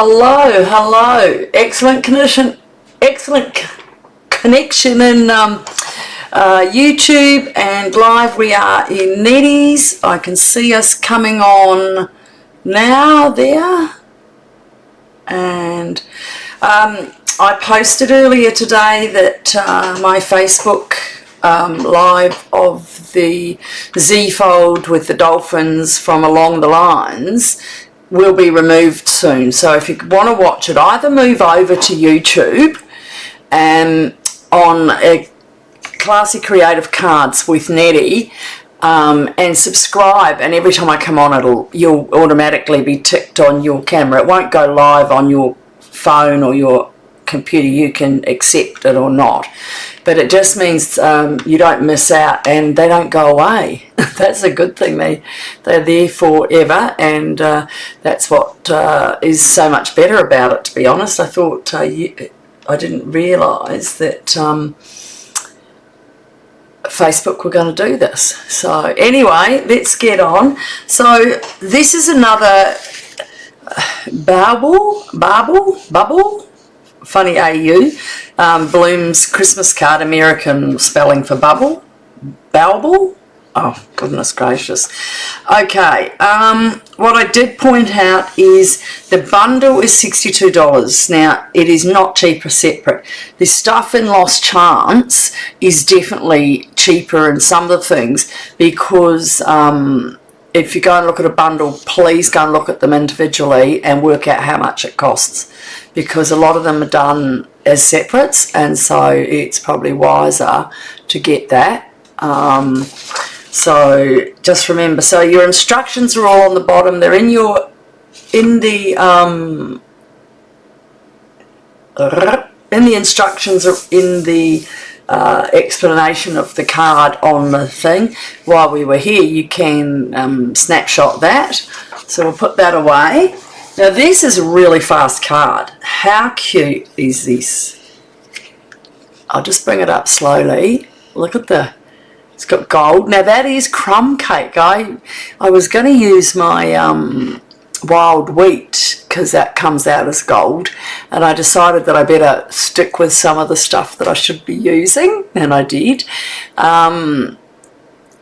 Hello. Excellent connection in YouTube and live. We are in Nette's. I can see us coming on now there. And I posted earlier today that my Facebook live of the Z-fold with the dolphins from Along the Lines will be removed soon. So if you want to watch it, either move over to YouTube and on Classy Creative Cards with Nette and subscribe, and every time I come on you'll automatically be ticked on your camera. It won't go live on your phone or your computer. You can accept it or not, but it just means you don't miss out and they don't go away. That's a good thing. They're there forever, and that's what is so much better about it, to be honest. I thought I didn't realise that Facebook were going to do this. So anyway, let's get on. So this is another Bauble funny AU Blooms Christmas card, American spelling for bubble. Bauble. Oh goodness gracious. Okay, what I did point out is the bundle is $62. Now it is not cheaper separate. The stuff in Lost Chance is definitely cheaper in some of the things, because if you go and look at a bundle, please go and look at them individually and work out how much it costs, because a lot of them are done as separates, and so it's probably wiser to get that. So just remember, so your instructions are all on the bottom. They're in the instructions, are in the explanation of the card on the thing. While we were here, you can snapshot that. So we'll put that away. Now this is a really fast card. How cute is this? I'll just bring it up slowly. Look at it's got gold. Now that is Crumb Cake. I was going to use my wild wheat, because that comes out as gold, and I decided that I better stick with some of the stuff that I should be using, and I did.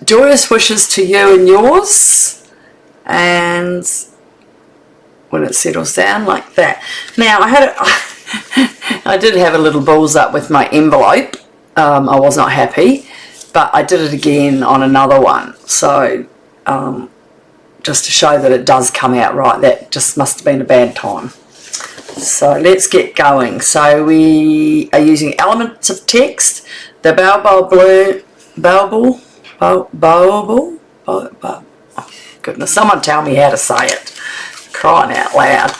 Joyous wishes to you and yours, and when it settles down like that. Now I did have a little balls up with my envelope. I was not happy, but I did it again on another one, so just to show that it does come out right. That just must have been a bad time. So let's get going. So we are using elements of text, the Bauble, oh goodness, someone tell me how to say it, crying out loud,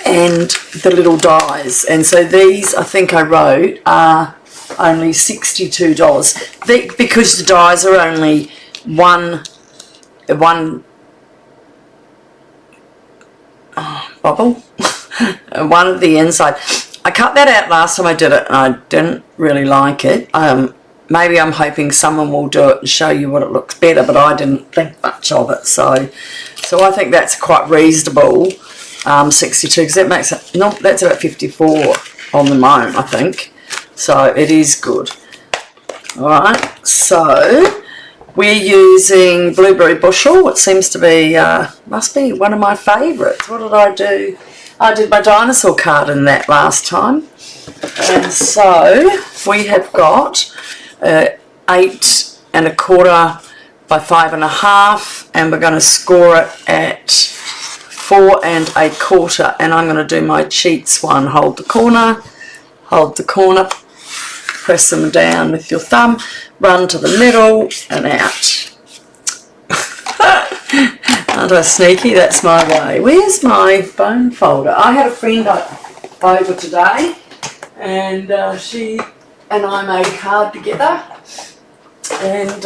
and the little dies. And so these, I think I wrote, are only $62, because the dies are only one bubble, one of the inside. I cut that out last time I did it, and I didn't really like it. Maybe I'm hoping someone will do it and show you what it looks better, but I didn't think much of it. So I think that's quite reasonable, 62, because that makes it, no, that's about 54 on the moment, I think. So it is good. Alright, so we're using Blueberry Bushel. It seems to be, must be one of my favourites. What did I do? I did my dinosaur card in that last time. And so we have got 8 1/4 by 5 1/2, and we're going to score it at 4 1/4. And I'm going to do my cheats one. Hold the corner, press them down with your thumb, run to the middle and out. Aren't I sneaky? That's my way. Where's my bone folder? I had a friend over today, and she and I made a card together, and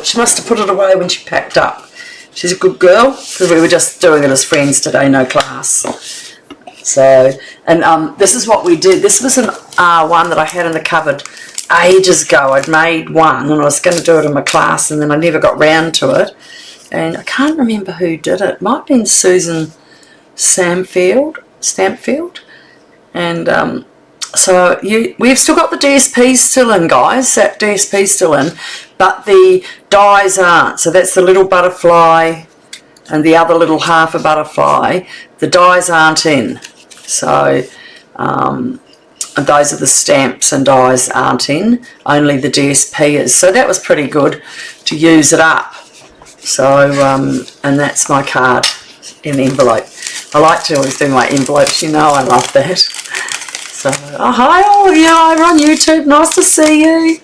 she must have put it away when she packed up. She's a good girl, because we were just doing it as friends today, no class. So, and this is what we did. This was an one that I had in the cupboard ages ago. I'd made one, and I was going to do it in my class, and then I never got round to it. and I can't remember who did it. It might have been Susan Stampfield, and so we've still got the DSP still in, guys. That DSP still in, but the dies aren't. So that's the little butterfly and the other little half a butterfly. The dies aren't in. So those are the stamps and dies aren't in. Only the DSP is. So that was pretty good to use it up. So and that's my card in envelope. I like to always do my envelopes. You know I love that. So, oh, hi all of you over on YouTube. Nice to see you.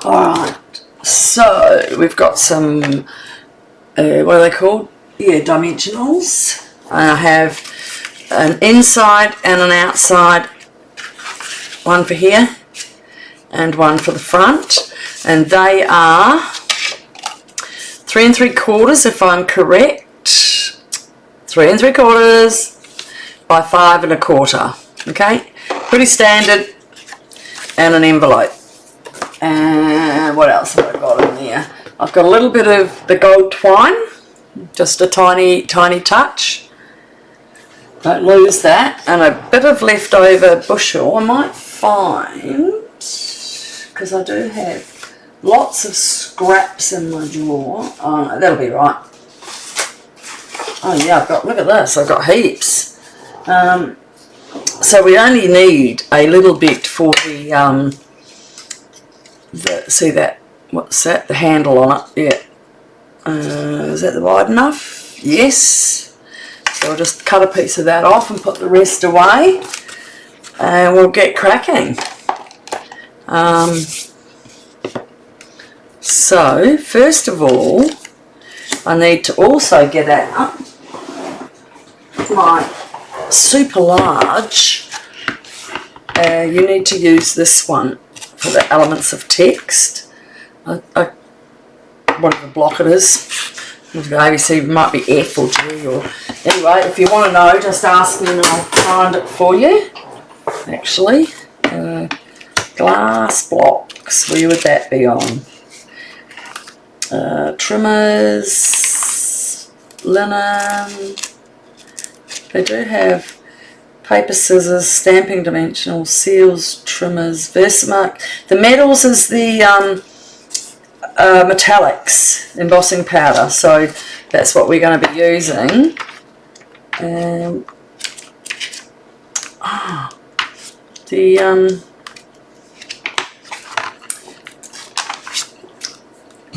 Alright, so we've got some, what are they called? Yeah, dimensionals. I have an inside and an outside, one for here and one for the front, and they are 3 3/4 if I'm correct. 3 3/4 by 5 1/4. Okay, pretty standard, and an envelope. And what else have I got in there? I've got a little bit of the gold twine, just a tiny touch. Don't lose that, and a bit of leftover bushel. I might find, because I do have lots of scraps in my drawer. Oh no, that'll be right. Oh yeah, I've got, look at this, I've got heaps. So we only need a little bit for the see that, what's that, the handle on it, yeah. Is that wide enough? Yes. So I'll just cut a piece of that off and put the rest away, and we'll get cracking. So first of all, I need to also get out my super large. You need to use this one for the elements of text. Whatever block it is. The ABC might be F or G, or anyway, if you want to know, just ask me and I'll find it for you. Actually, glass blocks, where would that be on? Trimmers, linen. They do have paper, scissors, stamping dimensional, seals, trimmers, Versamark. The metals is the Metalics embossing powder, so that's what we're going to be using. The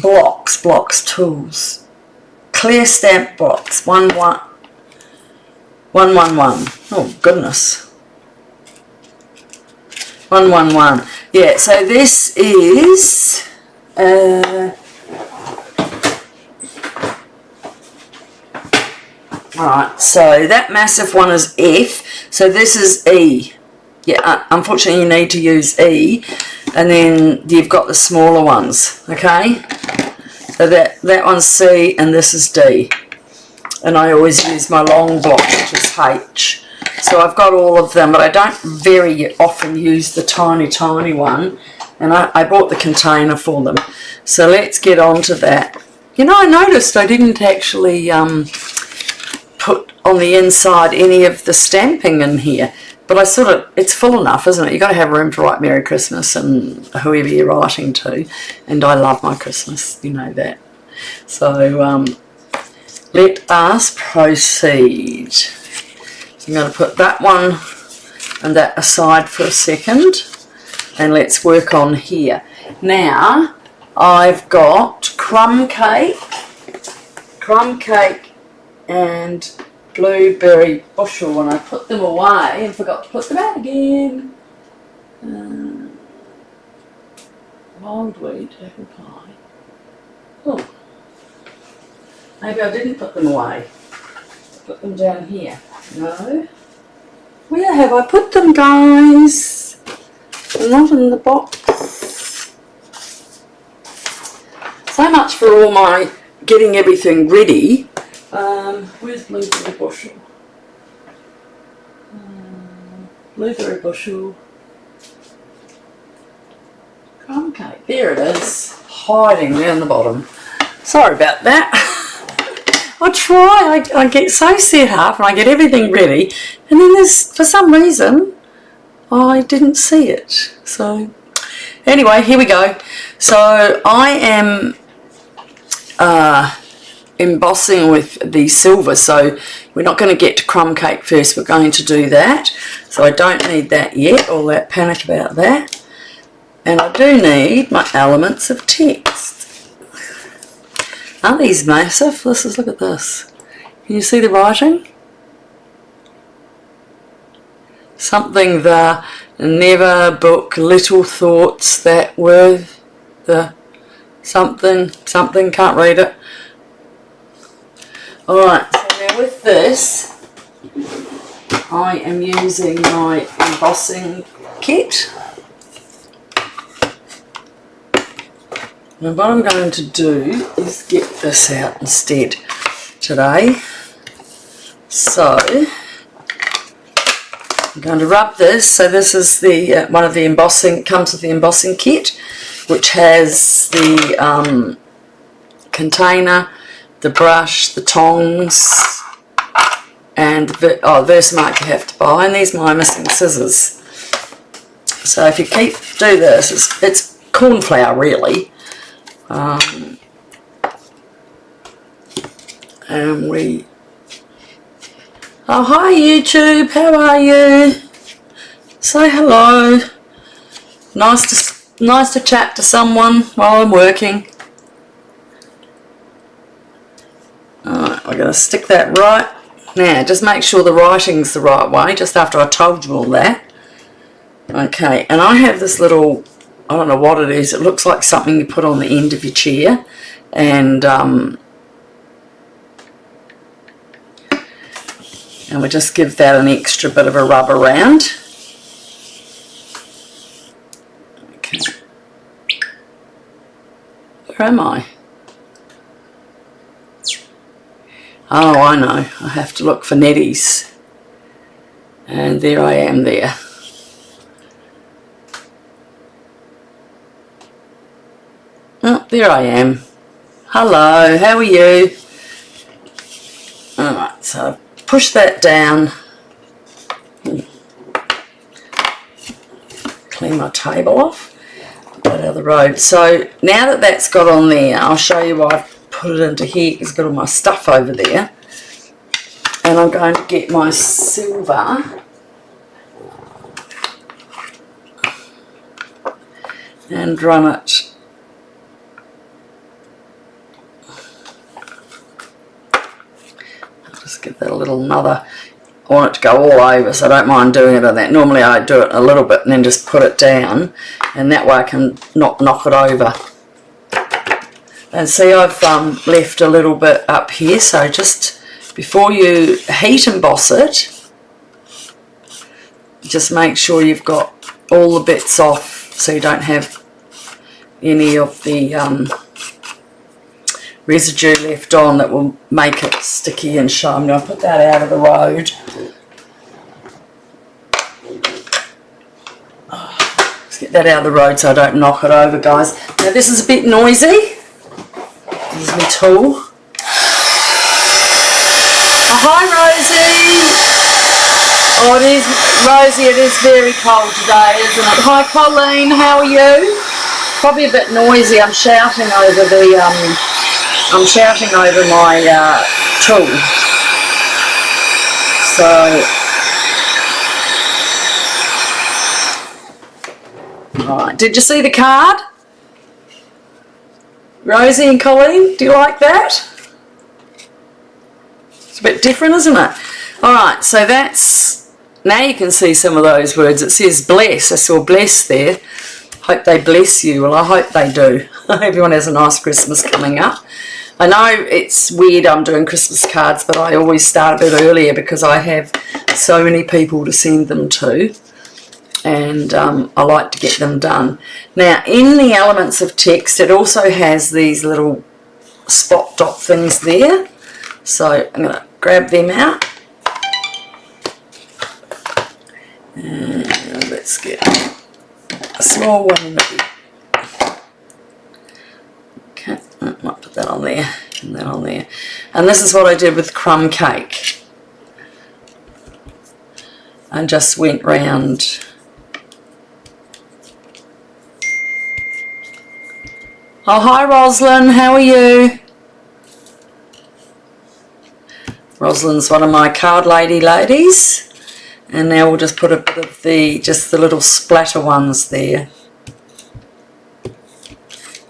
blocks tools, clear stamp blocks, 111. Oh goodness, 111. Yeah, so this is right, so that massive one is F, so this is E. Yeah, unfortunately you need to use E, and then you've got the smaller ones, okay? So that one's C and this is D. And I always use my long block, which is H. So I've got all of them, but I don't very often use the tiny one. And I bought the container for them. So let's get on to that. You know, I noticed I didn't actually put on the inside any of the stamping in here. But I sort of, it's full enough, isn't it? You've got to have room to write Merry Christmas and whoever you're writing to. And I love my Christmas, you know that. So let us proceed. So I'm going to put that one and that aside for a second. And let's work on here. Now, I've got Crumb Cake and Blueberry Bushel, and I put them away and forgot to put them out again. Wild wheat apple pie. Oh, maybe I didn't put them away. I put them down here. No. Where have I put them, guys? They're not in the box. So much for all my getting everything ready. Where's Blueberry Bushel? Blueberry Bushel. Crumb Cake. There it is. hiding down the bottom. Sorry about that. I try, I get so set up and I get everything ready, and then there's, for some reason, I didn't see it. So anyway, here we go. So I am embossing with the silver, so we're not going to get to crumb cake first, we're going to do that. So I don't need that yet, all that panic about that. And I do need my elements of text. Aren't these massive? Look at this. Can you see the writing? Something the never book little thoughts that were the something, can't read it. Alright, so now with this, I am using my embossing kit. And what I'm going to do is get this out instead today. So, I'm going to rub this. So this is the one of the embossing, comes with the embossing kit, which has the container, the brush, the tongs, and the Versamark you have to buy, and these are my missing scissors. So if you do this, it's corn flour really, and we. Oh hi YouTube, how are you? Say hello. Nice to chat to someone while I'm working. Alright, we're going to stick that right. Now, just make sure the writing's the right way, just after I told you all that. Okay, and I have this little, I don't know what it is, it looks like something you put on the end of your chair. And we just give that an extra bit of a rub around. Okay. Where am I? Oh, I know. I have to look for Nette's. And there I am there. Oh, there I am. Hello, how are you? Alright, so push that down. Clean my table off. Put that out of the road. So now that that's got on there, I'll show you why I've put it into here. It's got all my stuff over there. And I'm going to get my silver and run it. I'll just give that a little another. I want it to go all over, so I don't mind doing it on that. Normally I do it a little bit and then just put it down, and that way I can not knock it over. And see, I've left a little bit up here, so just before you heat emboss it, just make sure you've got all the bits off so you don't have any of the residue left on that will make it sticky and show. I'm going to put that out of the road. Let's get that out of the road so I don't knock it over, guys. Now this is a bit noisy. This is my tool. Oh, hi Rosie. Oh, it is, Rosie, it is very cold today, isn't it? Hi Colleen, how are you? Probably a bit noisy. I'm shouting over the my tool. So, right. Did you see the card? Rosie and Colleen, do you like that? It's a bit different, isn't it? Alright, so that's, now you can see some of those words. It says bless. I saw bless there. Hope they bless you. Well, I hope they do. Everyone has a nice Christmas coming up. I know it's weird I'm doing Christmas cards, but I always start a bit earlier because I have so many people to send them to, and I like to get them done. Now, in the elements of text, it also has these little spot dot things there, so I'm going to grab them out. And let's get a small one. on there, and that on there. And this is what I did with Crumb Cake. And just went round. Oh, hi Roslyn, how are you? Rosalind's one of my card ladies. And now we'll just put a bit of just the little splatter ones there.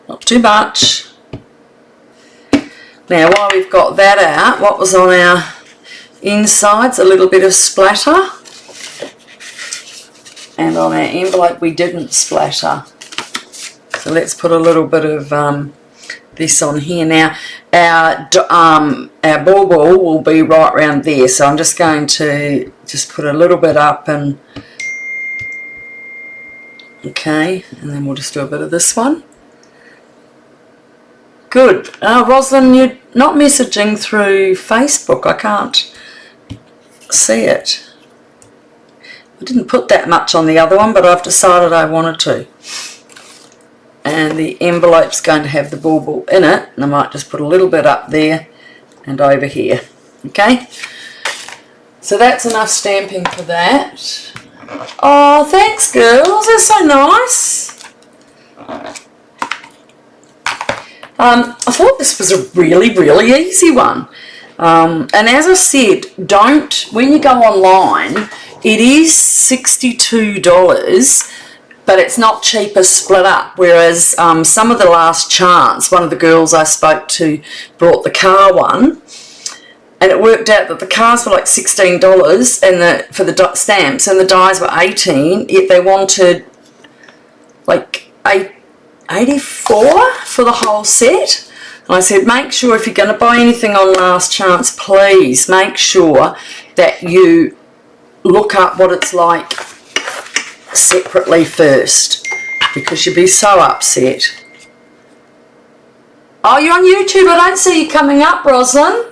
Not too much. Now while we've got that out, what was on our insides? A little bit of splatter. And on our envelope we didn't splatter. So let's put a little bit of this on here. Now our bauble will be right around there, so I'm just going to just put a little bit up, and okay, and then we'll just do a bit of this one. Good. Rosalind, you're not messaging through Facebook. I can't see it. I didn't put that much on the other one, but I've decided I wanted to. And the envelope's going to have the bauble in it, and I might just put a little bit up there and over here. Okay, so that's enough stamping for that. Oh, thanks girls, that's so nice. I thought this was a really easy one, and as I said, when you go online, it is $62, but it's not cheaper split up, whereas some of the Last Chance, one of the girls I spoke to brought the car one, and it worked out that the cars were like $16 and for the stamps, and the dies were 18, yet they wanted like 84 for the whole set. And I said, make sure if you're going to buy anything on Last Chance, please make sure that you look up what it's like separately first, because you'll be so upset. Oh, you're on YouTube. I don't see you coming up, Rosalind.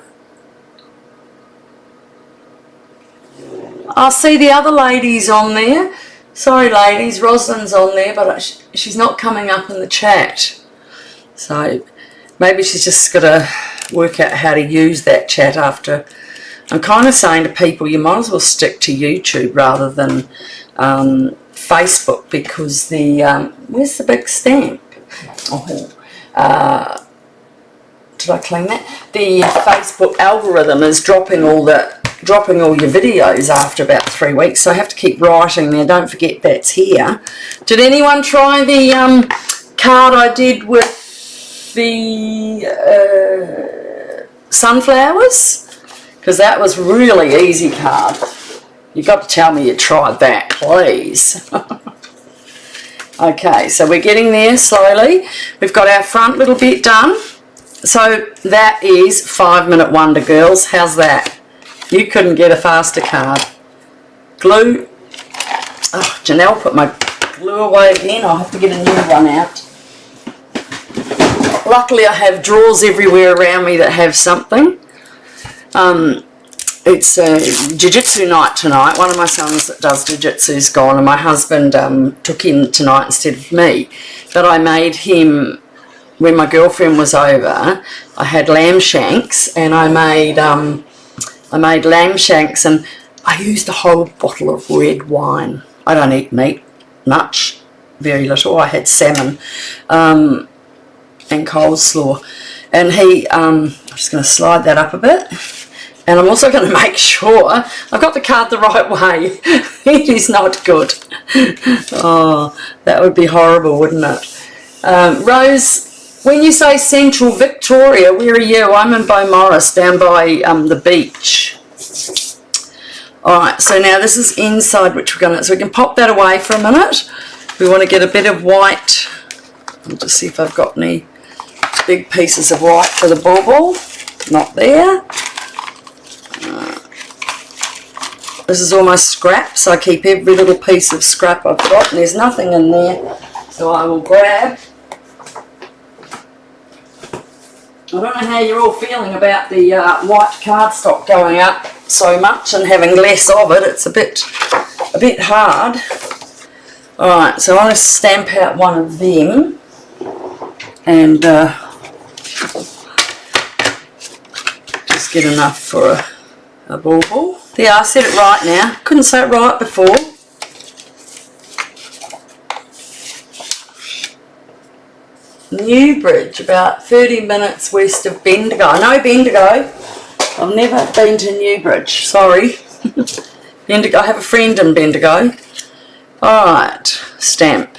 I see the other ladies on there. Sorry ladies, Rosalind's on there, but she's not coming up in the chat. So maybe she's just got to work out how to use that chat after. I'm kind of saying to people, you might as well stick to YouTube rather than Facebook, because the where's the big stamp? Oh, did I clean that? The Facebook algorithm is dropping all your videos after about 3 weeks, so I have to keep writing there. Don't forget that's here. Did anyone try the card I did with the sunflowers? Because that was really easy card. You've got to tell me you tried that, please. Okay, so we're getting there slowly. We've got our front little bit done. So that is 5-minute wonder, girls. How's that? You couldn't get a faster card. Glue. Oh, Janelle put my glue away again. I'll have to get a new one out. Luckily I have drawers everywhere around me that have something. It's jiu-jitsu night tonight. One of my sons that does jiu-jitsu is gone, and my husband took him tonight instead of me. But I made him, when my girlfriend was over, I had lamb shanks, and I made lamb shanks, and I used a whole bottle of red wine. I don't eat meat much, very little. I had salmon and coleslaw. And I'm just going to slide that up a bit. And I'm also going to make sure I've got the card the right way. It is not good. Oh, that would be horrible, wouldn't it? Rose, when you say Central Victoria, where are you? I'm in Beaumaris, down by the beach. Alright, so now this is inside, which we're going to, so we can pop that away for a minute. We want to get a bit of white. I'll just see if I've got any big pieces of white for the bauble. Not there. This is all my scraps. I keep every little piece of scrap I've got, and there's nothing in there, so I will grab. I don't know how you're all feeling about the white cardstock going up so much and having less of it. It's a bit hard. Alright, so I want to stamp out one of them, and get enough for a bauble. There, I said it right now. Couldn't say it right before. Newbridge, about 30 minutes west of Bendigo. I know Bendigo. I've never been to Newbridge, sorry. Bendigo, I have a friend in Bendigo. Alright, stamp.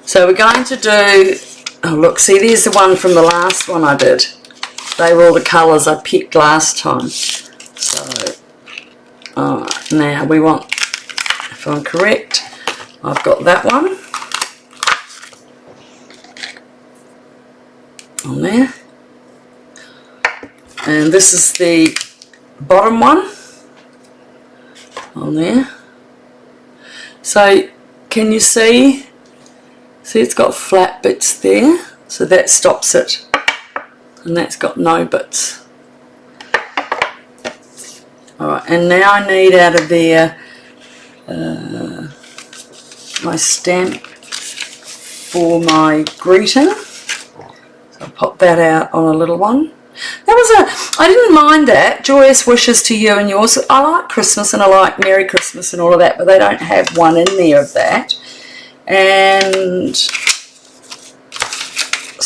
So we're going to do, oh look, see there's the one from the last one I did. They were all the colours I picked last time. So, alright, now we want, if I'm correct, I've got that one on there. And this is the bottom one on there. So can you see it's got flat bits there, so that stops it, and that's got no bits. Alright, and now I need out of there my stamp for my greeting. So I'll pop that out on a little one. That was I didn't mind that. Joyous wishes to you and yours. I like Christmas and I like Merry Christmas and all of that, but they don't have one in there of that. And so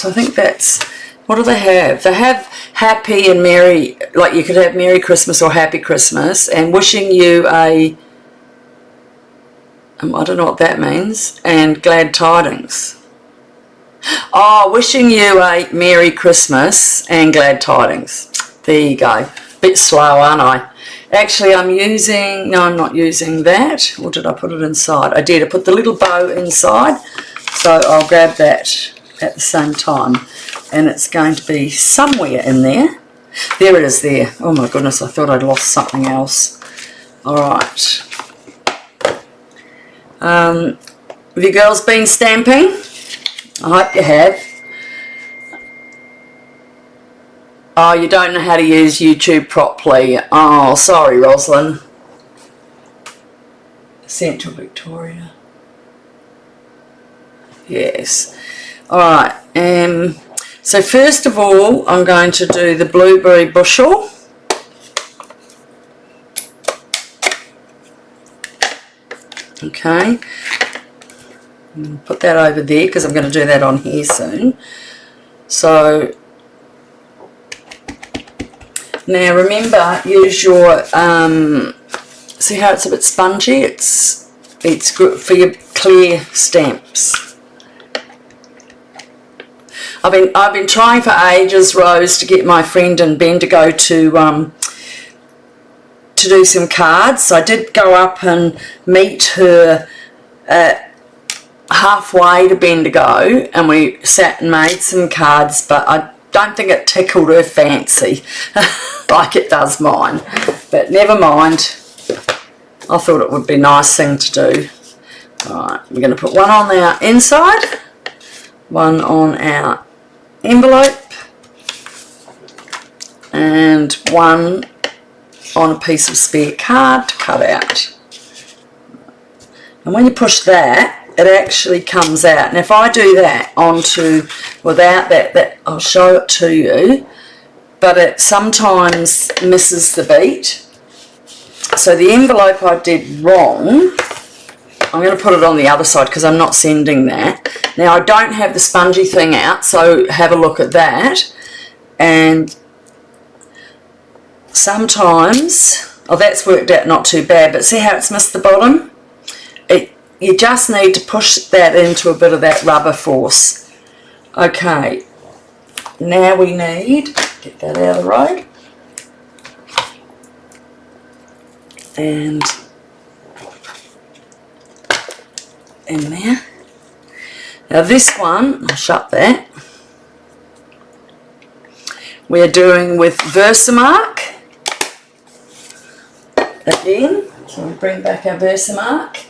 I think that's, what do they have? They have Happy and Merry, like you could have Merry Christmas or Happy Christmas, and wishing you a, I don't know what that means, and Glad Tidings. Oh, wishing you a Merry Christmas and Glad Tidings. There you go. Bit slow, aren't I? Actually, I'm using, no, I'm not using that. Or did I put it inside? I did. I put the little bow inside. So I'll grab that at the same time. And it's going to be somewhere in there. There it is there. Oh my goodness, I thought I'd lost something else. Alright. Have you girls been stamping? I hope you have. Oh, you don't know how to use YouTube properly. Oh, sorry, Roslyn. Central Victoria. Yes. Alright, so first of all, I'm going to do the Blueberry Bushel. Okay. Put that over there because I'm going to do that on here soon. So now remember, use your see how it's a bit spongy. It's good for your clear stamps. I've been trying for ages, Rose, to get my friend in Bendigo to do some cards. So I did go up and meet her halfway to Bendigo, and we sat and made some cards, but I don't think it tickled her fancy like it does mine, but never mind. I thought it would be a nice thing to do. Alright, we're going to put one on our inside, one on our envelope, and one on a piece of spare card to cut out. And when you push that, it actually comes out. And if I do that onto, without that I'll show it to you, but it sometimes misses the beat. So the envelope I did wrong, I'm going to put it on the other side because I'm not sending that. Now I don't have the spongy thing out, so have a look at that. And sometimes, oh, that's worked out not too bad, but see how it's missed the bottom? You just need to push that into a bit of that rubber force. Okay, now we need, get that out of the road, and in there. Now this one, I'll shut that, we're doing with Versamark again, so we bring back our Versamark.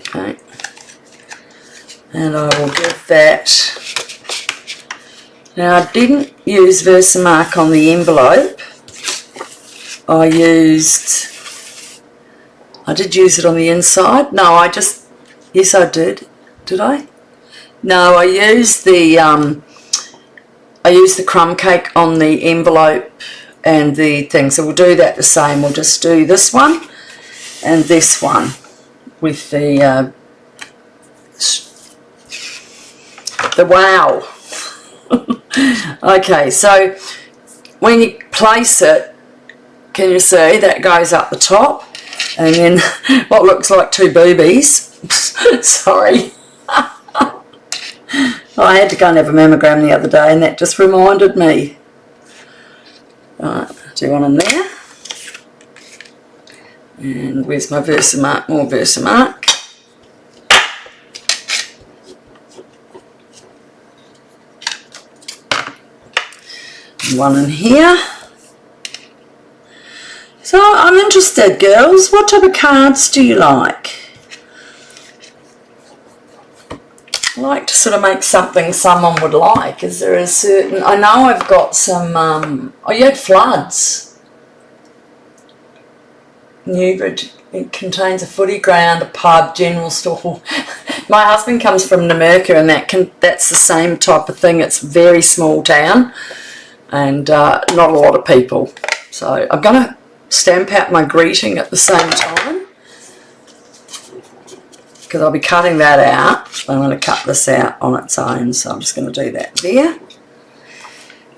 Okay, and I will give that. Now I didn't use Versamark on the envelope. I used I did use it on the inside. No, yes I did. Did I? No, I used the crumb cake on the envelope and the thing. So we'll do that the same. We'll just do this one and this one with the wow. Okay, so when you place it, can you see that goes up the top, and then what looks like two boobies. Sorry. I had to go and have a mammogram the other day, and that just reminded me. Right, do one in there. And where's my Versamark? More Versamark. One in here. So I'm interested, girls. What type of cards do you like? I like to sort of make something someone would like. Is there a certain... I know I've got some... oh, you had floods. Newbridge. It contains a footy ground, a pub, general store. My husband comes from Namurka, and that's the same type of thing. It's a very small town and not a lot of people. So I'm going to stamp out my greeting at the same time, because I'll be cutting that out. I'm going to cut this out on its own, so I'm just going to do that there.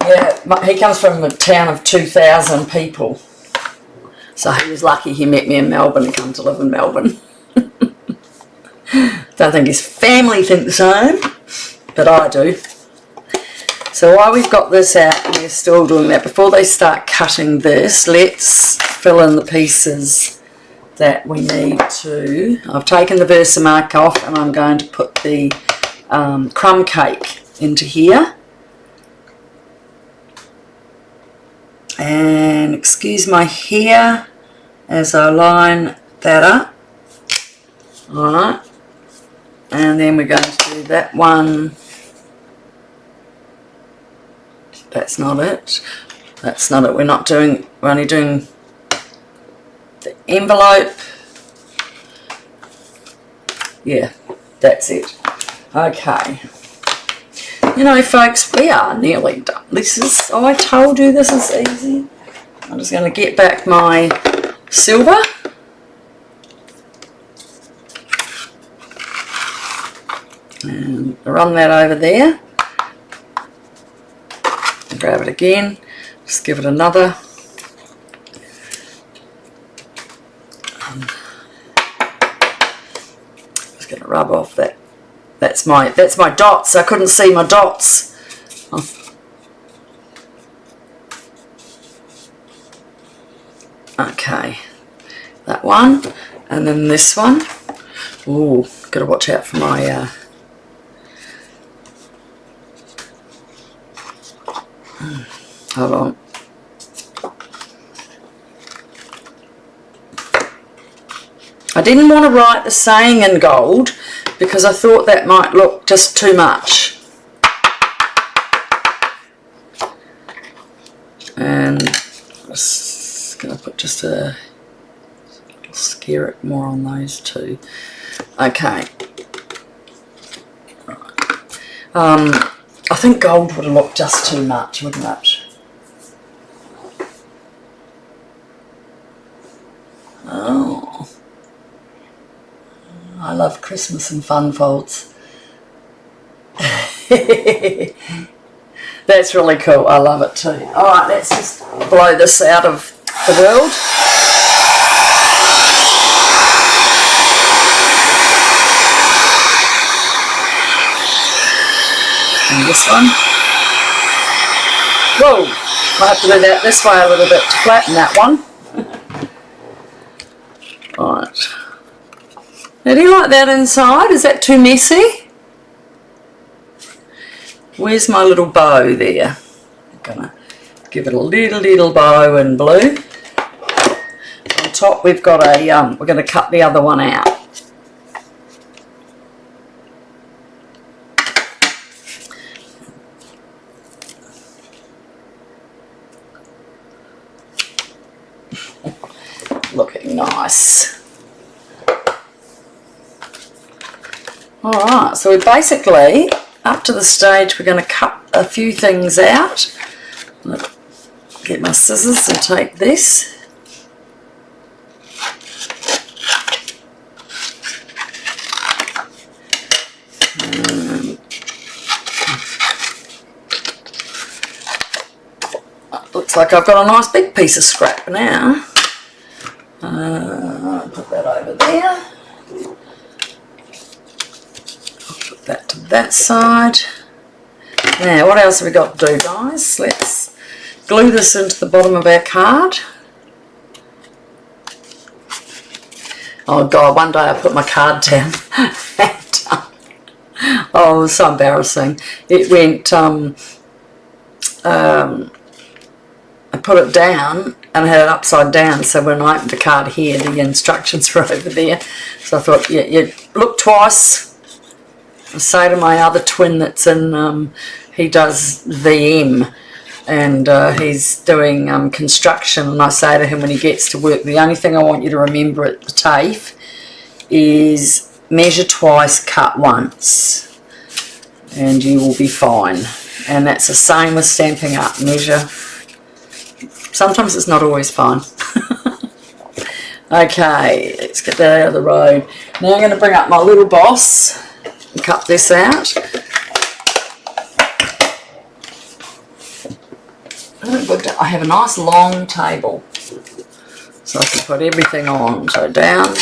Yeah, he comes from a town of 2,000 people, so he was lucky he met me in Melbourne and come to live in Melbourne. Don't think his family think the same, but I do. So while we've got this out, we're still doing that. Before they start cutting this, let's fill in the pieces that we need to. I've taken the Versamark off, and I'm going to put the crumb cake into here. And excuse my hair as I line that up. Alright. And then we're going to do that one. That's not it. That's not it. We're only doing the envelope. Yeah, that's it. Okay. You know, folks, we are nearly done. I told you this is easy. I'm just going to get back my silver. And run that over there. Grab it again, just give it another. Just going to rub off that. That's my dots. I couldn't see my dots. Oh. Okay, that one, and then this one. Ooh, got to watch out for my. Hold on. I didn't want to write the saying in gold because I thought that might look just too much. And I'm just going to put just a little skerrick more on those two. Okay. Right. I think gold would have looked just too much, wouldn't it? Oh. I love Christmas and fun folds. That's really cool. I love it too. Alright, let's just blow this out of the world. And this one. Whoa! I have to do that this way a little bit to flatten that one. Right. Now, do you like that inside? Is that too messy? Where's my little bow there? I'm gonna give it a little bow in blue. On top we've got a we're gonna cut the other one out. Looking nice. Alright, so we're basically up to the stage we're going to cut a few things out. Get my scissors and take this. Looks like I've got a nice big piece of scrap now. I'll put that over there. I'll put that to that side. Now, what else have we got to do, guys? Let's glue this into the bottom of our card. Oh God, one day I put my card down. Oh, it was so embarrassing. It went, I put it down and I had it upside down, so when I opened the card here, the instructions were over there. So I thought, yeah, you look twice. I say to my other twin that's in, he does VM, and he's doing construction, and I say to him when he gets to work, the only thing I want you to remember at the TAFE is measure twice, cut once, and you will be fine. And that's the same with Stampin' Up. Measure. Sometimes it's not always fine. Okay, let's get that out of the road. Now I'm going to bring up my little boss and cut this out. I have a nice long table, so I can put everything on. So down,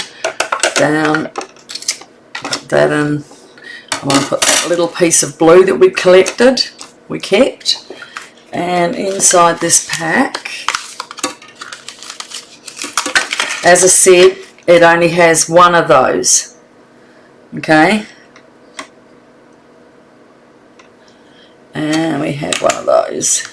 down, put that in. I'm going to put that little piece of blue that we kept, and inside this pack. As I said, it only has one of those. Okay, and we have one of those.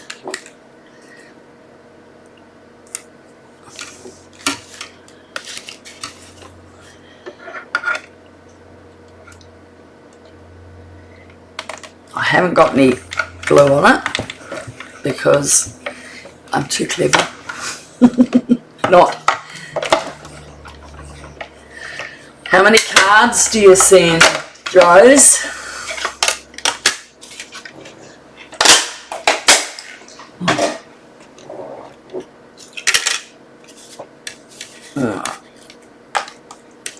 I haven't got any glue on it because I'm too clever. Not. How many cards do you send, Rose?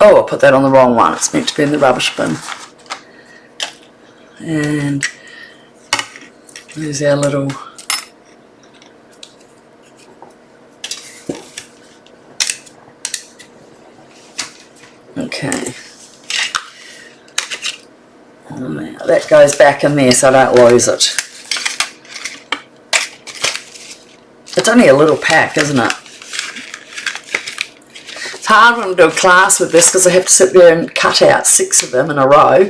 Oh, I put that on the wrong one. It's meant to be in the rubbish bin. And there's our little okay. Now that goes back in there so I don't lose it. It's only a little pack, isn't it? It's hard when I do a class with this because I have to sit there and cut out 6 of them in a row,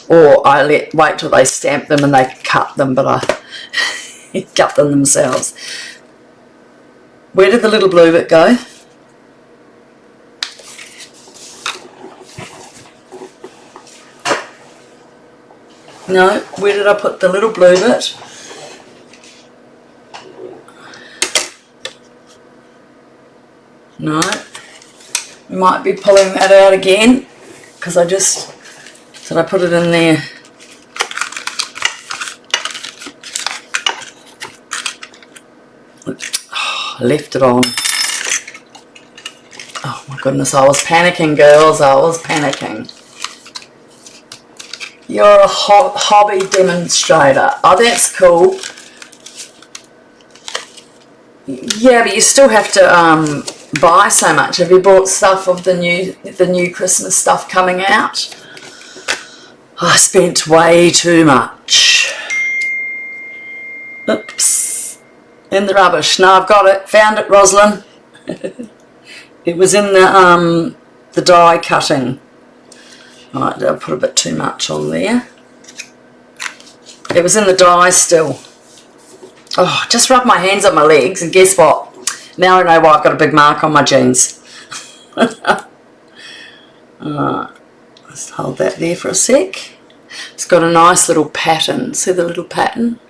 or I wait till they stamp them and they cut them, but I cut them themselves. Where did the little blue bit go? No, where did I put the little blue bit? No, we might be pulling that out again because I just said I put it in there. Oh, I left it on. Oh my goodness, I was panicking, girls, I was panicking. You're a hobby demonstrator. Oh, that's cool. Yeah, but you still have to buy so much. Have you bought stuff of the new Christmas stuff coming out? I spent way too much. Oops. In the rubbish. No, I've got it. Found it, Rosalind. It was in the die cutting. Right, I'll put a bit too much on there. It was in the die still. Oh, just rub my hands on my legs and guess what? Now I know why I've got a big mark on my jeans. Alright, let's hold that there for a sec. It's got a nice little pattern. See the little pattern?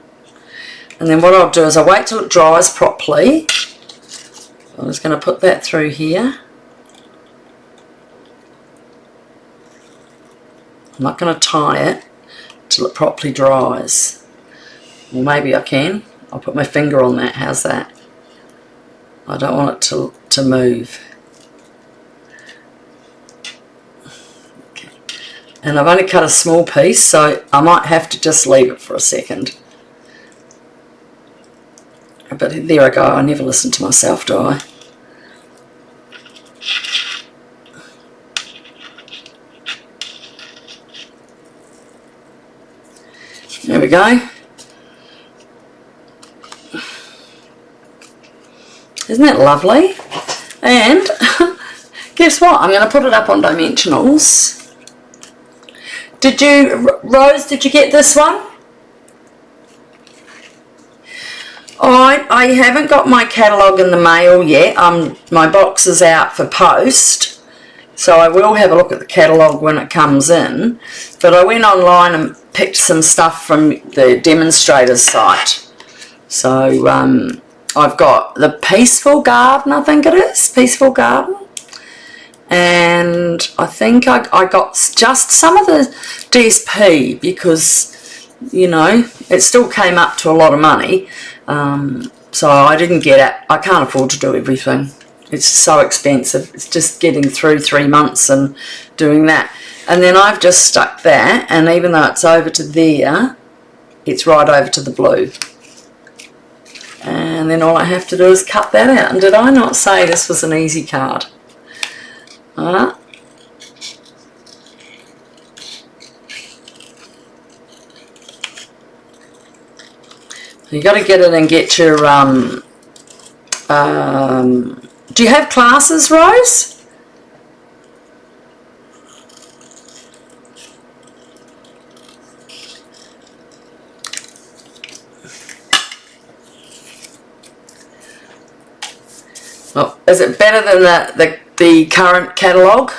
And then what I'll do is I'll wait till it dries properly. I'm just going to put that through here. I'm not going to tie it till it properly dries. Well, maybe I can. I'll put my finger on that. How's that? I don't want it to move. Okay. And I've only cut a small piece, so I might have to just leave it for a second. But there I go. I never listen to myself, do I? There we go. Isn't that lovely? And guess what? I'm going to put it up on dimensionals. Did you, Rose, did you get this one? I haven't got my catalogue in the mail yet. My box is out for post, so I will have a look at the catalogue when it comes in. But I went online and picked some stuff from the demonstrators site. So I've got the Peaceful Garden, I think it is, Peaceful Garden. And I think I got just some of the DSP because, you know, it still came up to a lot of money. So I didn't get it. I can't afford to do everything. It's so expensive. It's just getting through 3 months and doing that. And then I've just stuck that, and even though it's over to there, it's right over to the blue. And then all I have to do is cut that out. And did I not say this was an easy card? You got to get it and get your do you have classes, Rose? Well, is it better than the current catalogue?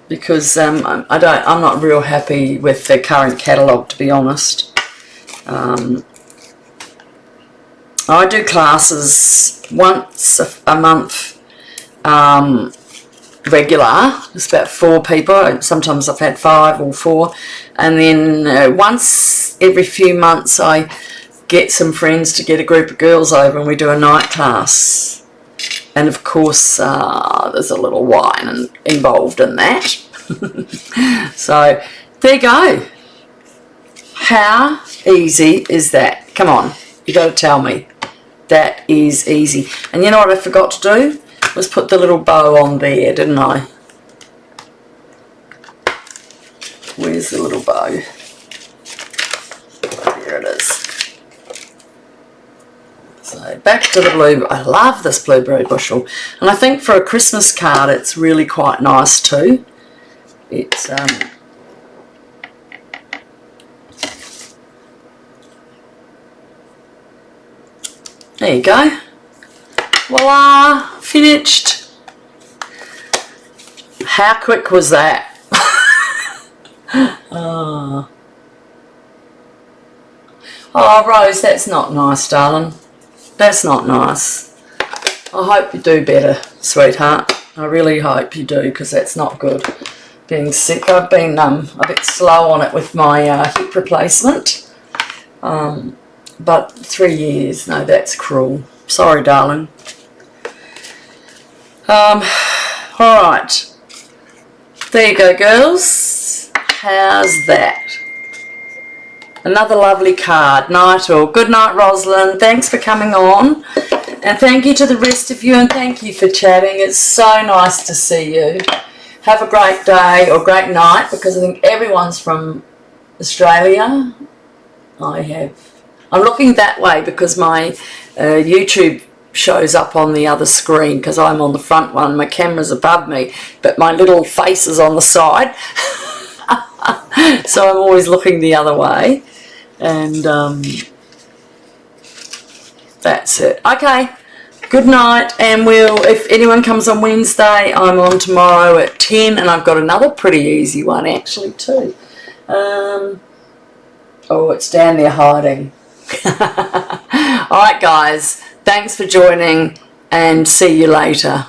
Because I'm not real happy with the current catalogue, to be honest. I do classes once a month, regular. It's about 4 people. Sometimes I've had 5 or 4, and then once every few months I get some friends to get a group of girls over and we do a night class. And of course there's a little wine involved in that. So there you go. How easy is that? Come on, you got to tell me. That is easy. And you know what I forgot to do? Was put the little bow on there, didn't I? Where's the little bow? There it is. So back to the blue. I love this blueberry bushel. And I think for a Christmas card it's really quite nice too. It's there you go. Voila, finished. How quick was that? Oh, Rose, that's not nice, darling. That's not nice. I hope you do better, sweetheart. I really hope you do, because that's not good. Being sick. I've been a bit slow on it with my hip replacement. But 3 years, no, that's cruel. Sorry, darling. Alright. There you go, girls. How's that? Another lovely card. Night all. Good night, Rosalind. Thanks for coming on. And thank you to the rest of you, and thank you for chatting. It's so nice to see you. Have a great day or great night, because I think everyone's from Australia. I'm looking that way because my YouTube shows up on the other screen because I'm on the front one. My camera's above me, but my little face is on the side. So I'm always looking the other way. And that's it. Okay, good night. And if anyone comes on Wednesday, I'm on tomorrow at 10, and I've got another pretty easy one actually too. Oh, it's down there hiding. Alright guys, thanks for joining, and see you later.